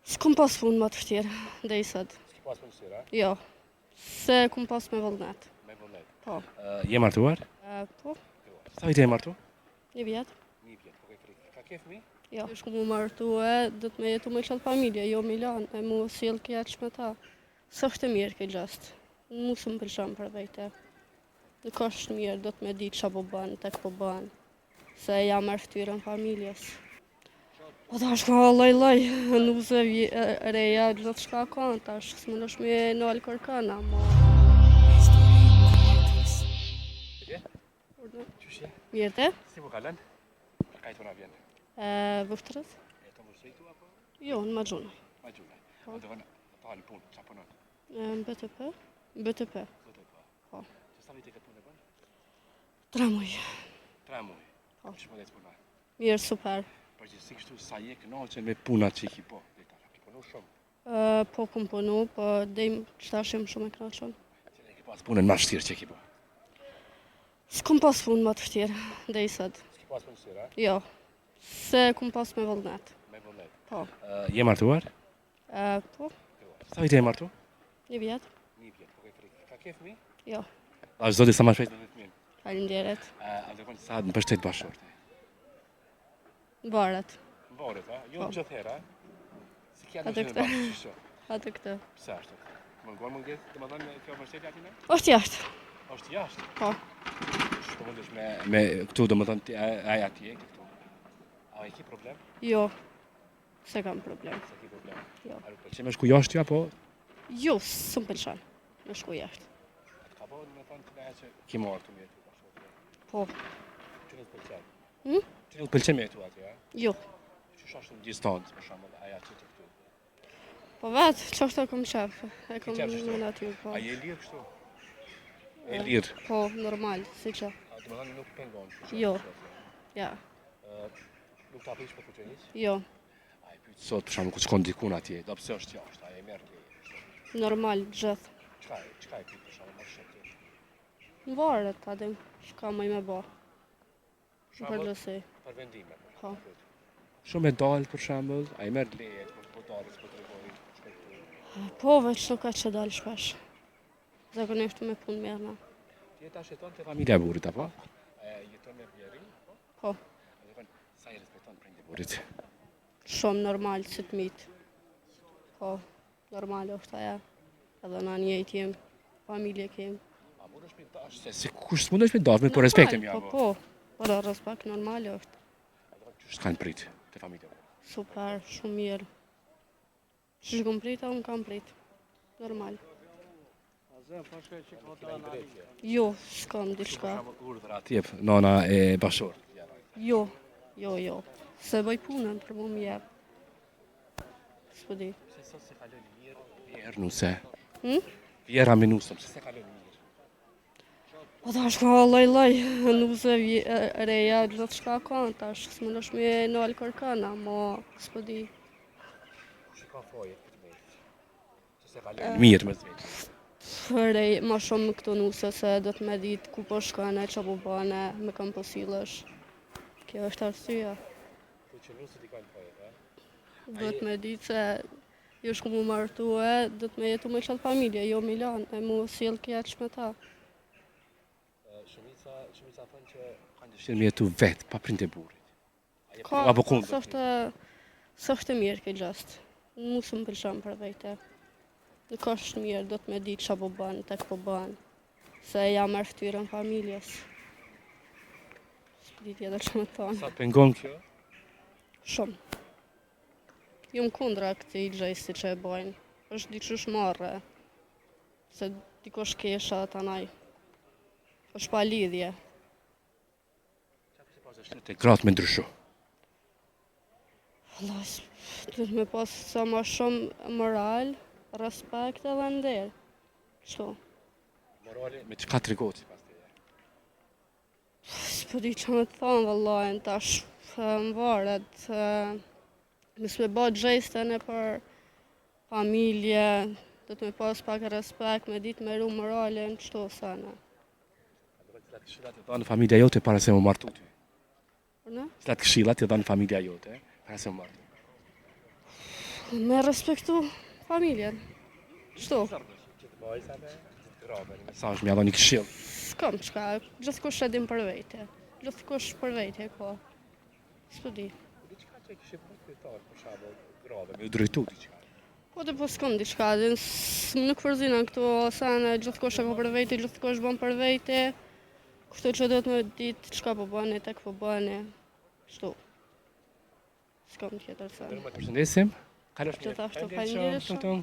S'kom pas punë më të vështirë, dhe i sot. S'ki pas punë vështirë, a? Jo, se kom pas me vullnet. Me vullnet. Po. Je martuar? Po, Sa vite je martu? 1 vjet. 1 vjet, po ke frikë. Ka ke fëmijë? Jo. Shku mu martue, do të me jetu me qatë familje, jo Milan, e mu sjell kjeq me ta. S'është e mirë këtë gjast. Mu së më pëlqen për vete. Nuk është mirë, do të me di qa po bën, tek po bën. Se jam e ftyrën familjes. Po tash ka loj, nuse reja, gjithë shka ka, tash s'më nësh me nalë kërkana, mo. Qëshje? Mirë te? Si po kalën? Ka i të na vjen? Vështërës? E të më shrejtu apo? Jo, në ma gjunaj. Ma gjune. A do vënë të halë punë, qa punon? Në BTP? BTP. Po. Që sa vite këtë punë e bënë? 3 muj. 3 muaj. Po. Që më dhe të puna? Mirë, super. Përgjithësi kështu sa je kënaqur me punat që i ki po. Ki punu shumë. Po kom punu, po dejmë që tashim shumë e knaqën. Që ne ki pas punën ma vështirë që ki po. S'kom pas punë më të vështirë, dhe i sot. S'ki pas punë vështirë, a? Jo, se kom pas me vullnet. Me vullnet. Po. Je martuar? Po, Sa vite je martu? 1 vjet. 1 vjet, po ke frikë. Ka ke fëmijë? Jo, A zoti sa më shpejt me fëmijën. faleminderit. A do sa në për shtetë bashkëshorte? Varet. Varet, a? Jo Po. gjithë herë, a? Si kja në Atë gjithë këtë. bashkë, Atë këtë. Pse ashtu? Mungon më gjithë, të më dhënë kjo vështetja aty në? Është jashtë. Është jashtë. Po. Shtë mundesh me këtu do më thënë aja ti e këtu. A e ki problem? Jo, se kam problem. Se ki problem. Jo. A nuk pëlqen me shku jashtë ja, po? Jo, s'm pëlqen. Me shku jashtë. Atë ka bënë me thënë të neja që ki marrë të me jetu bashkëshorte. Po. Që nuk pëlqen? Hm? Që nuk pëlqen me jetu aty, a? Jo. Që është në distancë, për shembull, aja që të këtu. Po vetë, qështë e kom qef. E kom qef qështu? në natyr, po. A je lirë kështu? E lirë. Po, normal, si që. A do më thënë nuk pengon. për shembull, Jo. kështu, Ja, Nuk ta prish për këtë hiç? jo. A e pyet sot për shembull ku shkon dikun atje, do pse është jashtë, a e merr ti? Normal, gjithë. Çka e pyet për shembull më shumë? Në varet, adim, shka më i me bo. Në Shembull, përgjësi. për vendime. Po. Shumë e dalë për shembull, a i merr leje po dalë s'po tregoj. Po, veç nuk ka që dalë shpesh. Zakonisht me punë mirëna. Ti tash jeton te familja e burrit apo? Jeton me vjerin? Po, A do thënë sa i respekton prindin e burrit? shumë normal, si të mitë. Po, normal është aja. Edhe në njëjtë jem, familje kem. A mundesh me dash se si kush s'mundesh me dash me po respektim ja. Po, po, për respekt normal është. A do të s'kan prit te familja. Super, shumë mirë. Që shkom prit, unë kam prit. Normal. Jo, s'kam diçka. Urdhra ti jep nana e bashkëshort. Jo, jo. Se bëj punën për mu m'jep. S'po di. Se sot se kalon mirë, vjerë nuse. Hm? Vjera me nusëm, se kalon mirë. Po tash ka loj, nuse reja, gjithë shka ka, tash s'më nësh me nalë kërkana, mo s'po di. Që ka fajet këtë mejtë? Që se kalon mirë me zvetë. Rej, ma shumë këto nuse se do të me ditë ku po shkane, që po bane, me kam po sillesh. Kjo është arsyeja. Po që nusët i kanë fajet, a? Do të me ditë se jo shku mu martue, do të me jetu me qatë familje, jo Milan, e mu sjell kjeq me ta. Shumica thonë që kanë dëshirë me jetu vetë, pa prindë e burrit. Ka, Apo kundër. s'është e mirë këtë gjast. Mu së më pëlqen për vete. Nuk është mirë, do të me di qa po bën, tek po bën. Se jam e ftyrën familjes. S'di tjetër që me thonë. Sa pengon kjo? Shumë. Jum kundra këti gjejsi që e bojnë. është diqysh marre. Se dikush kesha tanaj. është pa lidhje. Te gratë me ndryshu. Allah, duhet me pas sa ma shumë moral, respekt edhe nder. Kështu. Morale me çka tregohet sipas teje? S'po di që me të thonë, vëllajnë, tash më varet. Mësë me ba gjeste në për familje, do të me pas pak respekt, me ditë me ru moralen, qëto sana. Cilat këshillat e dhanë familja jote para se më martu ty? Në? Cilat këshillat e dhanë familja jote para se më martu? Me respektu familjen. Shtu, Që të bëj sa me grave, një mesazh, më një këshill. s'kam qka, gjithkush e dim për vete. Gjithkush për vete, ko. S'po di. Diçka që kishte përfitar, për shembull, grave, me u drejtu diçka. Po të po s'kam diçka, nuk përzina këtu sene, gjithkush e ka për vete, gjithkush bën për vete. Kështu që do të më ditë çka po bëni, tek po bëni. Kështu. S'kam tjetër sene. Përshëndesim. Kalosh Gjithashtu, mirë. faleminderit shumë.